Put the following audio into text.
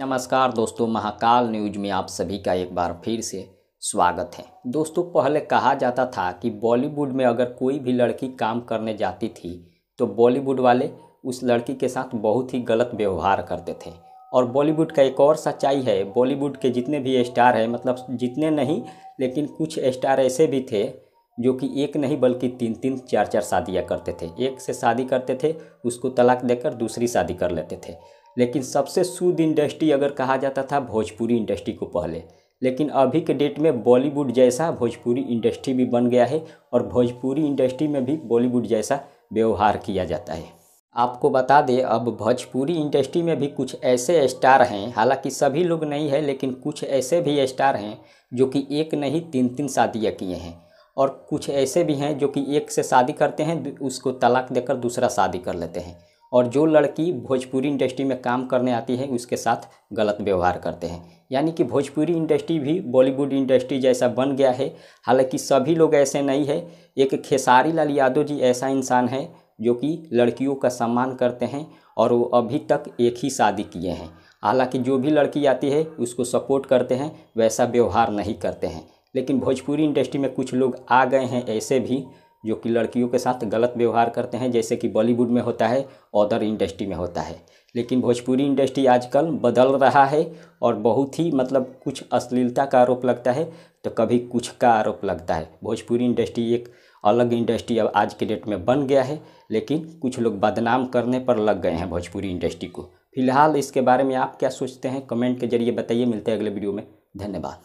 नमस्कार दोस्तों, महाकाल न्यूज में आप सभी का एक बार फिर से स्वागत है। दोस्तों, पहले कहा जाता था कि बॉलीवुड में अगर कोई भी लड़की काम करने जाती थी तो बॉलीवुड वाले उस लड़की के साथ बहुत ही गलत व्यवहार करते थे। और बॉलीवुड का एक और सच्चाई है, बॉलीवुड के जितने भी स्टार हैं, मतलब जितने नहीं लेकिन कुछ स्टार ऐसे भी थे जो कि एक नहीं बल्कि तीन तीन चार चार शादियाँ करते थे। एक से शादी करते थे, उसको तलाक देकर दूसरी शादी कर लेते थे। लेकिन सबसे शुद्ध इंडस्ट्री अगर कहा जाता था भोजपुरी इंडस्ट्री को पहले, लेकिन अभी के डेट में बॉलीवुड जैसा भोजपुरी इंडस्ट्री भी बन गया है और भोजपुरी इंडस्ट्री में भी बॉलीवुड जैसा व्यवहार किया जाता है। आपको बता दें, अब भोजपुरी इंडस्ट्री में भी कुछ ऐसे स्टार हैं, हालांकि सभी लोग नहीं है लेकिन कुछ ऐसे भी स्टार हैं जो कि एक नहीं तीन तीन शादियाँ किए हैं। और कुछ ऐसे भी हैं जो कि एक से शादी करते हैं, उसको तलाक देकर दूसरा शादी कर लेते हैं। और जो लड़की भोजपुरी इंडस्ट्री में काम करने आती है उसके साथ गलत व्यवहार करते हैं। यानी कि भोजपुरी इंडस्ट्री भी बॉलीवुड इंडस्ट्री जैसा बन गया है। हालांकि सभी लोग ऐसे नहीं है। एक खेसारी लाल यादव जी ऐसा इंसान है जो कि लड़कियों का सम्मान करते हैं और वो अभी तक एक ही शादी किए हैं। हालांकि जो भी लड़की आती है उसको सपोर्ट करते हैं, वैसा व्यवहार नहीं करते हैं। लेकिन भोजपुरी इंडस्ट्री में कुछ लोग आ गए हैं ऐसे भी जो कि लड़कियों के साथ गलत व्यवहार करते हैं, जैसे कि बॉलीवुड में होता है, अदर इंडस्ट्री में होता है। लेकिन भोजपुरी इंडस्ट्री आजकल बदल रहा है और बहुत ही मतलब कुछ अश्लीलता का आरोप लगता है तो कभी कुछ का आरोप लगता है। भोजपुरी इंडस्ट्री एक अलग इंडस्ट्री अब आज के डेट में बन गया है, लेकिन कुछ लोग बदनाम करने पर लग गए हैं भोजपुरी इंडस्ट्री को। फिलहाल इसके बारे में आप क्या सोचते हैं, कमेंट के जरिए बताइए। मिलते हैं अगले वीडियो में। धन्यवाद।